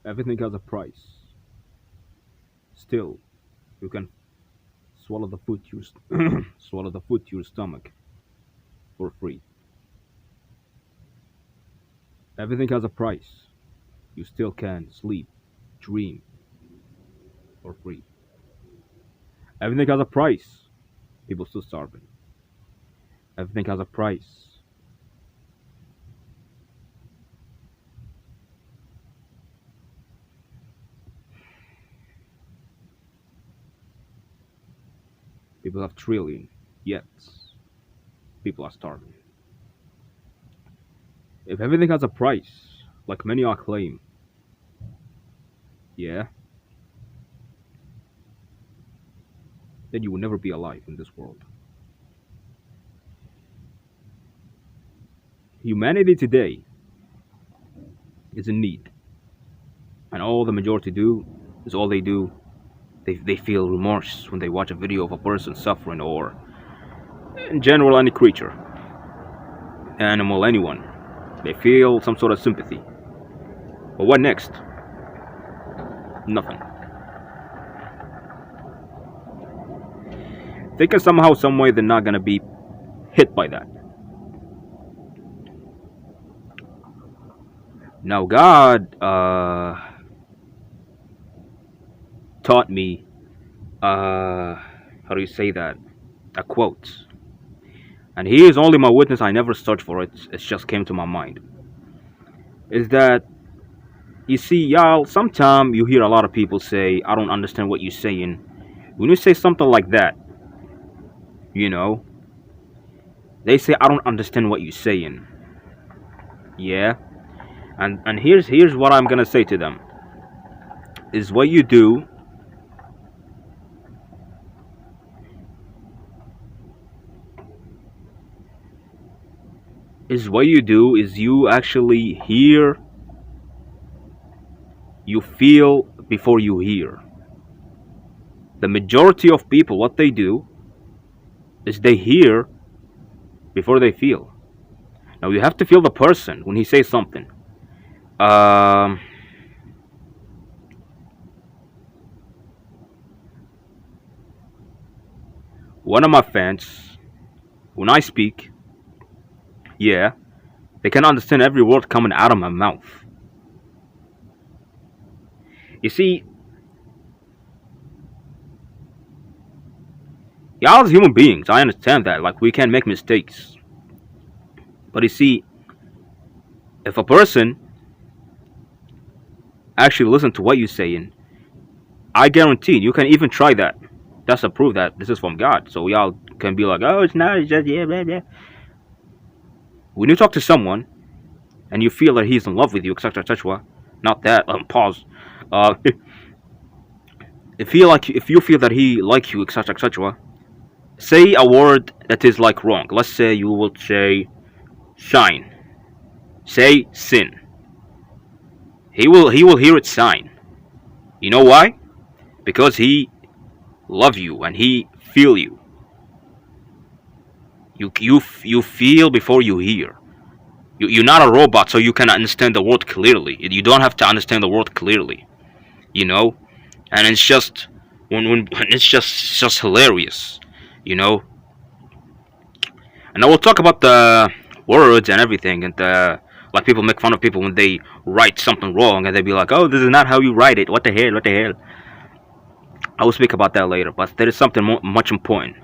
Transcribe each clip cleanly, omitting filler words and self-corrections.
Everything has a price. Still, you can swallow the food to swallow the food to your stomach for free. Everything has a price. You still can sleep, dream for free. Everything has a price. People still starving. Everything has a price. People have trillion, yet people are starving. If everything has a price, like many are claim, yeah, then you will never be alive in this world. Humanity today is in need, and all the majority do is all they do. They feel remorse when they watch a video of a person suffering, or in general, any creature, animal, anyone. They feel some sort of sympathy. But what next? Nothing. Thinking somehow, some way, they're not gonna be hit by that. Now, God taught me, how do you say that? A quote. And he is only my witness. I never searched for it. It just came to my mind. Is that, you see, y'all, sometimes you hear a lot of people say, I don't understand what you're saying. When you say something like that, you know, they say, I don't understand what you're saying. Yeah? And here's what I'm gonna say to them. Is what you do is you actually hear, you feel before you hear. The majority of people, what they do is they hear before they feel. Now you have to feel the person when he says something. Um, One of my fans, when I speak, yeah, they can understand every word coming out of my mouth. You see, y'all as human beings, I understand that. Like, we can make mistakes. But you see, if a person actually listen to what you're saying, I guarantee you can even try that. That's a proof that this is from God. So y'all can be like, oh, it's not, it's just, yeah, blah, blah. When you talk to someone and you feel that he's in love with you, etc., etc., not that, pause. Uh, if you feel that he like you, etc., etc., say a word that is like wrong. Let's say you will say shine. Say sin. He will hear it sign. You know why? Because he love you and he feel you. You feel before you hear. You're not a robot, so you can understand the word clearly. You don't have to understand the word clearly, you know. And it's just when it's just hilarious, you know. And I will talk about the words and everything, and like people make fun of people when they write something wrong, and they be like, "Oh, this is not how you write it. What the hell? What the hell?" I will speak about that later, but there is something much important.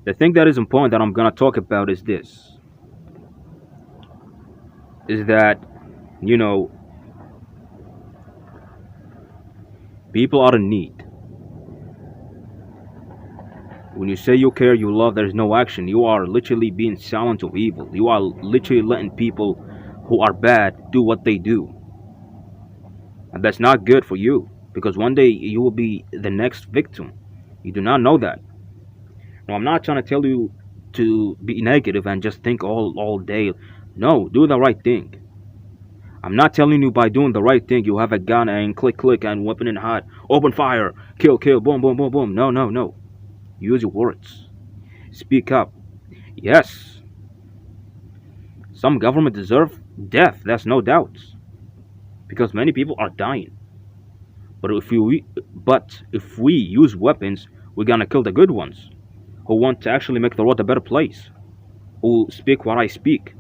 The thing that is important that I'm gonna talk about is this: is that, you know, people are in need. When you say you care, you love, there's no action. You are literally being silent of evil. You are literally letting people who are bad do what they do. And that's not good for you, because one day you will be the next victim. You do not know that. Now, I'm not trying to tell you to be negative and just think all day. No, do the right thing. I'm not telling you by doing the right thing you have a gun and click and weapon in hot, open fire, kill, boom, boom, boom, boom. No, no, no. Use your words. Speak up. Yes, some government deserve death. That's no doubt. because many people are dying. But if we use weapons, we're gonna kill the good ones who want to actually make the world a better place, who speak what I speak.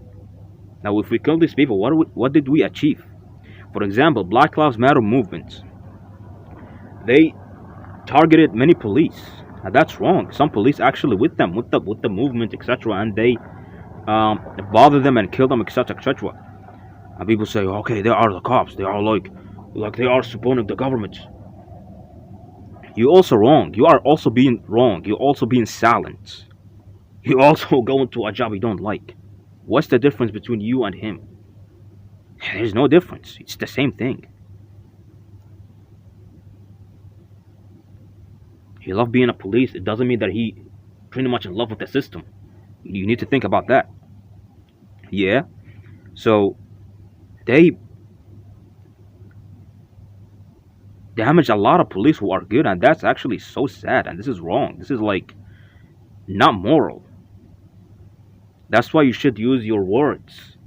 Now, if we kill these people, what did we achieve? For example, Black Lives Matter movement. They targeted many police. Now, that's wrong. Some police actually with them, with the movement, etc., and they bother them and kill them, etc., etc. And people say, okay, they are the cops. They are like they are supporting the government. You're also wrong. You are also being wrong. You're also being silent. You also go into a job you don't like. What's the difference between you and him? There's no difference. It's the same thing. He loved being a police. It doesn't mean that he pretty much in love with the system. You need to think about that. Yeah. So they damage a lot of police who are good, and that's actually so sad. And this is wrong. This is like not moral. That's why you should use your words.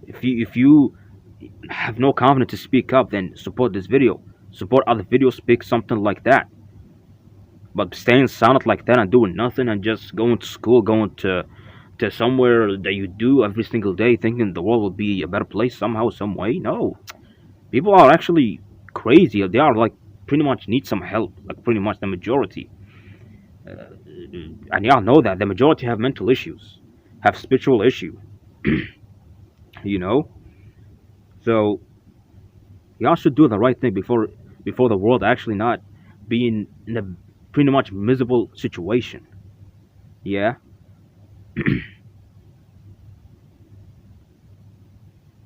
If you have no confidence to speak up, then support this video. Support other videos, speak something like that. But staying silent like that and doing nothing and just going to school, going to somewhere that you do every single day, thinking the world will be a better place somehow, some way. No, people are actually crazy. They are like pretty much need some help. Like pretty much the majority, and y'all know that the majority have mental issues, have spiritual issue. You know, so y'all should do the right thing before the world actually not being in a pretty much miserable situation. Yeah,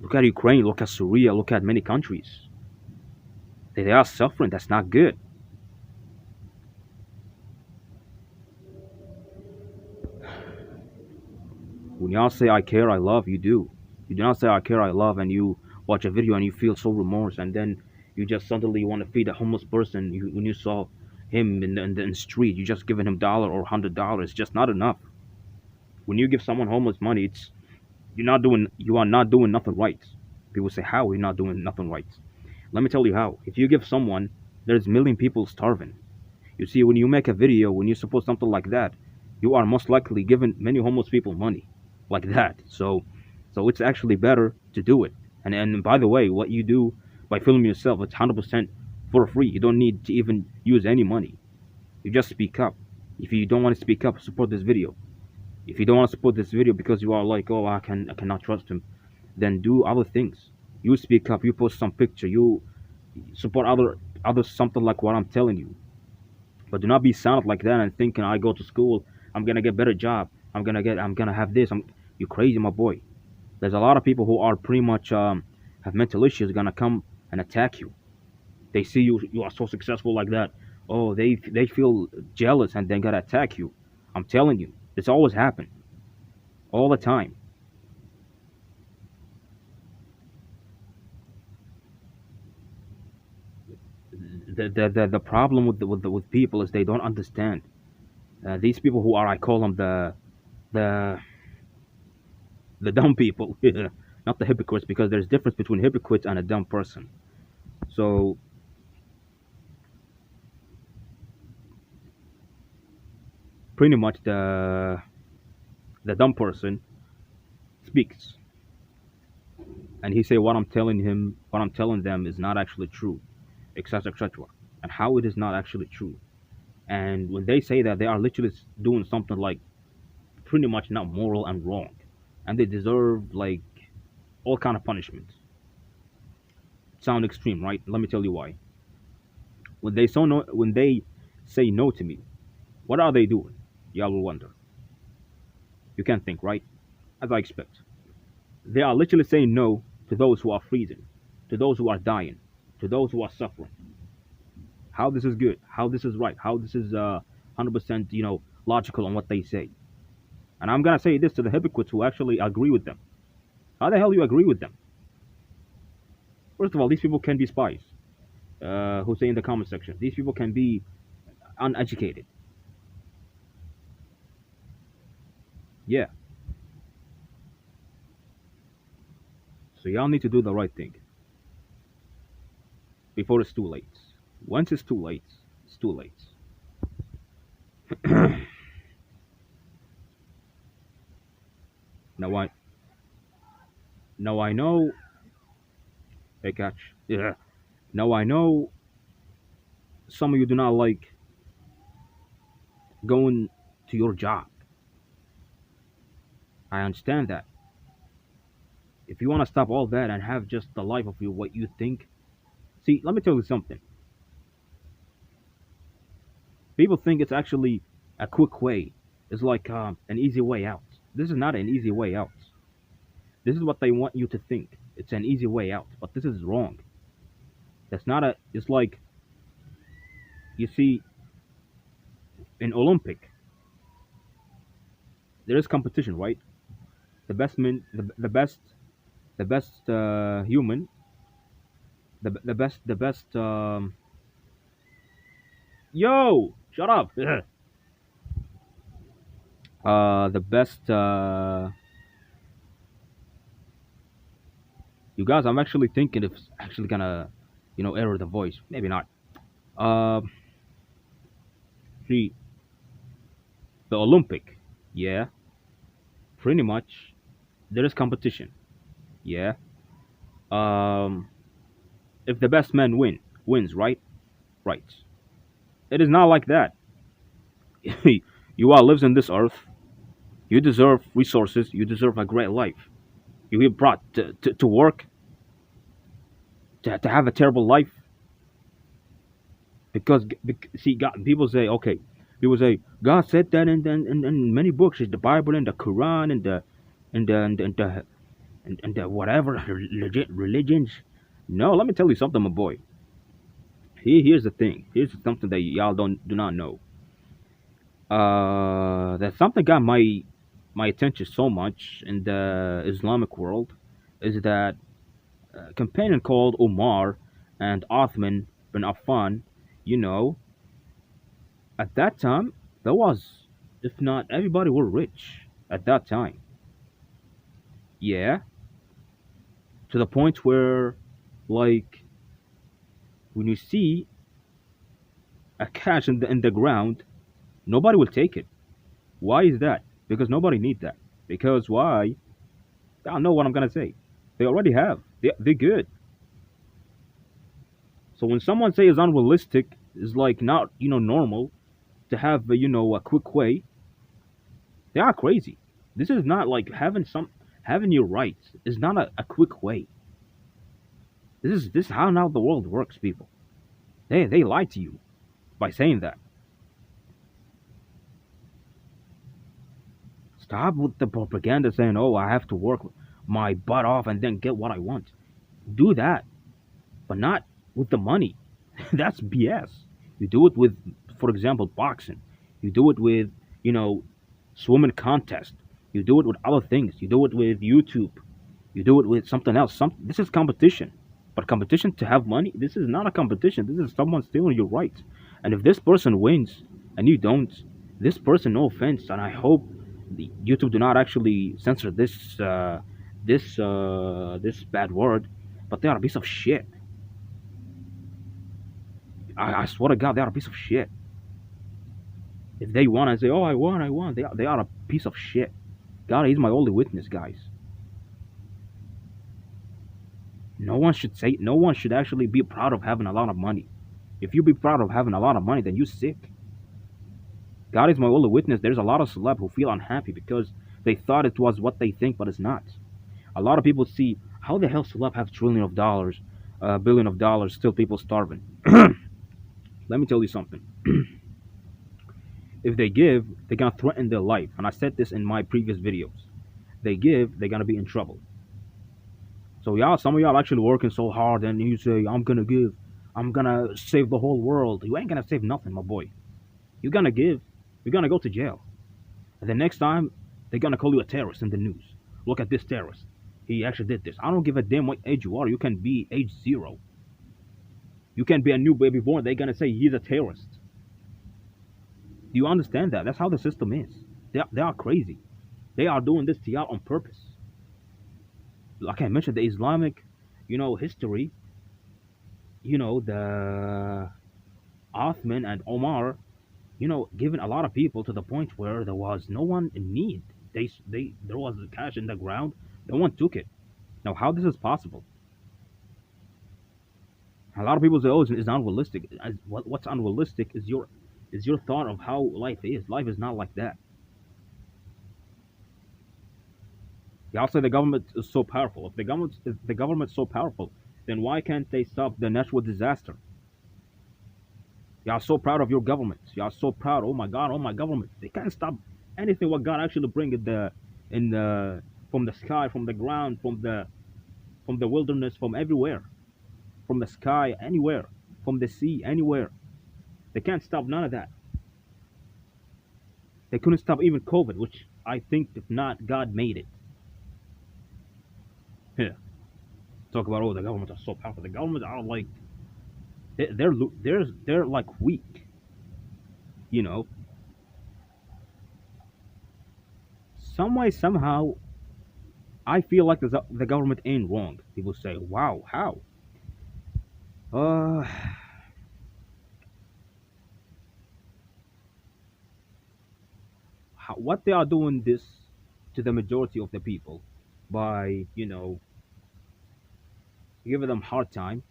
look at Ukraine, look at Syria, look at many countries. They are suffering. That's not good. When y'all say I care, I love, you do. You do not say I care, I love, and you watch a video and you feel so remorse, and then you just suddenly want to feed a homeless person. When you saw him in the street, you just giving him dollar or $100. Just not enough. When you give someone homeless money, you are not doing nothing right. People say, how are you not doing nothing right? Let me tell you how. If you give someone, there's a million people starving. You see, when you make a video, when you support something like that, you are most likely giving many homeless people money like that. So it's actually better to do it. And by the way, what you do by filming yourself, it's 100% for free. You don't need to even use any money. You just speak up. If you don't want to speak up, support this video. If you don't want to support this video because you are like, oh, I cannot trust him, then do other things. You speak up. You post some picture. You support other something like what I'm telling you. But do not be silent like that and thinking I go to school, I'm gonna get better job. I'm gonna have this. You crazy, my boy. There's a lot of people who are pretty much have mental issues gonna come and attack you. They see you are so successful like that. Oh, they feel jealous and then gonna attack you. I'm telling you, this always happen all the time. The problem with people is they don't understand. These people who are I call them the the dumb people, not the hypocrites, because there's difference between hypocrites and a dumb person. So pretty much the dumb person speaks and he say what I'm telling them is not actually true, etc., etc., and how it is not actually true. And when they say that, they are literally doing something like pretty much not moral and wrong, and they deserve like all kind of punishment. Sound extreme, right? Let me tell you why. When they say no to me, what are they doing? Y'all will wonder. You can't think, right? As I expect. They are literally saying no to those who are freezing, to those who are dying, to those who are suffering. How this is good, how this is right, how this is 100% logical on what they say. And I'm gonna say this to the hypocrites who actually agree with them. How the hell you agree with them? First of all, these people can be spies. Who say in the comment section, these people can be uneducated. Yeah. So y'all need to do the right thing. before it's too late. Once it's too late, it's too late. Now I now I know. Hey, catch. Yeah. Now I know some of you do not like going to your job. I understand that. If you want to stop all that and have just the life of you, what you think. See, let me tell you something. People think it's actually a quick way. It's like an easy way out. This is not an easy way out. This is what they want you to think. It's an easy way out, but this is wrong. That's not a. It's like you see in Olympic, there is competition, right? The best human, the best. Yo, shut up. The best. You guys, I'm actually thinking if it's actually gonna, error the voice. Maybe not. Uh, see, the Olympic, yeah, pretty much. There is competition, yeah. Um, if the best man wins, right? Right. It is not like that. You are lives on this earth. You deserve resources. You deserve a great life. You were brought to work to have a terrible life because see, God, people say, okay, people say God said that in many books, it's the Bible and the Quran and the whatever religions. No, let me tell you something, my boy. Here's the thing. Here's something that y'all don't do not know. That something got my attention so much in the Islamic world is that a companion called Omar and Othman bin Affan, you know, at that time there was, if not everybody were rich at that time. Yeah, to the point where, like, when you see a cash in the ground, nobody will take it. Why is that? Because nobody needs that. Because why? I don't know what I'm gonna say. They already have. They're good. So when someone says unrealistic, is like not normal to have a quick way. They are crazy. This is not like having your rights is not a quick way. This is how now the world works, people. They lie to you by saying that. Stop with the propaganda saying, "Oh, I have to work my butt off and then get what I want." Do that, but not with the money. That's BS. You do it with, for example, boxing. You do it with, you know, swimming contest. You do it with other things. You do it with YouTube. You do it with something else. This is competition. But competition to have money, this is not a competition. This is someone stealing your rights. And if this person wins and you don't, this person, no offense, and I hope YouTube do not actually censor this bad word, but they are a piece of shit. I swear to God, they are a piece of shit. If they want to say, "Oh, I won," they are a piece of shit. God is my only witness, guys. No one should actually be proud of having a lot of money. If you be proud of having a lot of money, then you sick. God is my only witness. There's a lot of celeb who feel unhappy because they thought it was what they think, but it's not. A lot of people see how the hell celeb have trillion of dollars, billion of dollars, still people starving. Let me tell you something. If they give, they're gonna threaten their life. And I said this in my previous videos. They give, they're gonna be in trouble. So y'all, some of y'all actually working so hard, and you say, "I'm gonna give, I'm gonna save the whole world." You ain't gonna save nothing, my boy. You're gonna give, you're gonna go to jail. And the next time, they're gonna call you a terrorist in the news. Look at this terrorist. He actually did this. I don't give a damn what age you are. You can be age 0. You can be a new baby born. They're gonna say he's a terrorist. Do you understand that? That's how the system is. They are crazy. They are doing this to y'all on purpose. Like I mentioned, the Islamic, history. the Othman and Omar, given a lot of people to the point where there was no one in need. There was cash in the ground. No one took it. Now, how this is possible? A lot of people say, "Oh, it's unrealistic." What's unrealistic is your thought of how life is. Life is not like that. Y'all say the government is so powerful. If the government's so powerful, then why can't they stop the natural disaster? Y'all so proud of your government. Y'all so proud. Oh my God, oh my government. They can't stop anything what God actually bring in the from the sky, from the ground, from the wilderness, from everywhere, from the sky, anywhere, from the sea, anywhere. They can't stop none of that. They couldn't stop even COVID, which I think if not, God made it. Yeah. Talk about, oh, the government are so powerful. The government are like they're like weak. You know, some way somehow I feel like the government ain't wrong. People say, "Wow, how?" Uh, what they are doing this to the majority of the people by giving them hard time.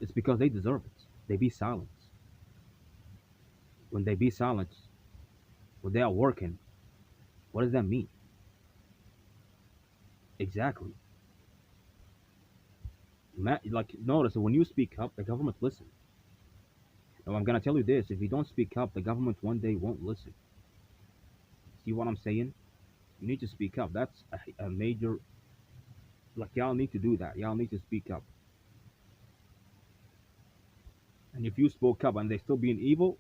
It's because they deserve it. They be silent. When they be silent, when they are working, what does that mean? Exactly. Like, notice that when you speak up, the government listen. Now I'm gonna tell you this: if you don't speak up, the government one day won't listen. See what I'm saying? You need to speak up. That's a major. Like, y'all need to do that. Y'all need to speak up. And if you spoke up and they still being evil,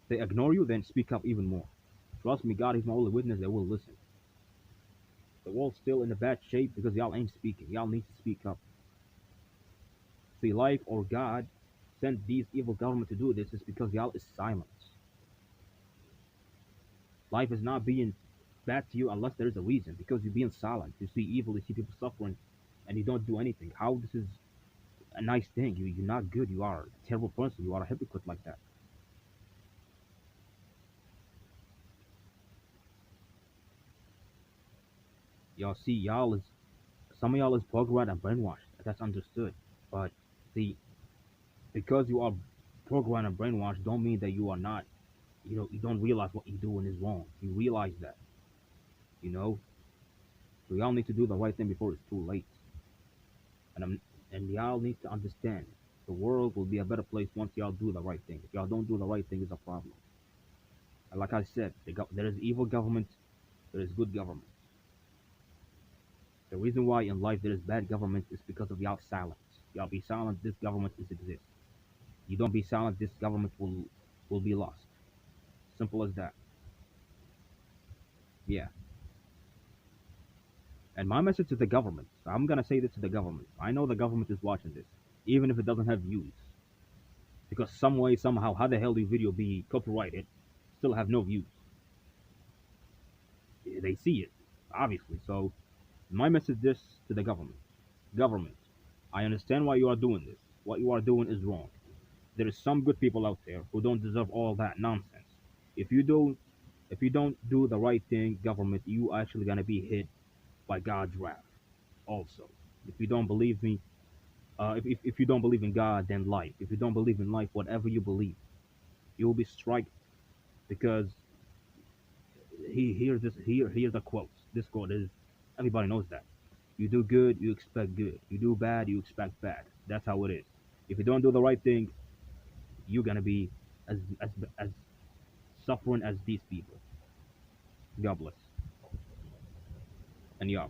they ignore you, then speak up even more. Trust me, God is my only witness. They will listen. The world's still in a bad shape because y'all ain't speaking. Y'all need to speak up. See, life or God sent these evil government to do this is because y'all is silent. Life is not being bad to you unless there is a reason. Because you're being silent. You see evil, you see people suffering, and you don't do anything. How this is a nice thing? You're not good. You are a terrible person. You are a hypocrite like that. Y'all see, y'all is some of y'all is programmed and brainwashed. That's understood. But see, because you are programmed and brainwashed, don't mean that you are not. You don't realize what you're doing is wrong. You realize that. You know, so y'all need to do the right thing before it's too late. And y'all need to understand the world will be a better place once y'all do the right thing. If y'all don't do the right thing, it's a problem. And like I said, there is evil government, there is good government. The reason why in life there is bad government is because of y'all silence. Y'all be silent, this government is exist. You don't be silent, this government will be lost. Simple as that. Yeah. And my message to the government, I'm gonna say this to the government. I know the government is watching this, even if it doesn't have views. Because some way, somehow, how the hell do your video be copyrighted, still have no views? They see it, obviously. So my message this to the government. Government, I understand why you are doing this. What you are doing is wrong. There is some good people out there who don't deserve all that nonsense. If you don't if you don't do the right thing, government, you actually gonna be hit by God's wrath. Also, if you don't believe me, if you don't believe in God, then life. If you don't believe in life, whatever you believe, you will be struck because here's the quote. This quote is everybody knows that. You do good, you expect good. You do bad, you expect bad. That's how it is. If you don't do the right thing, you're gonna be as suffering as these people. God bless. And y'all.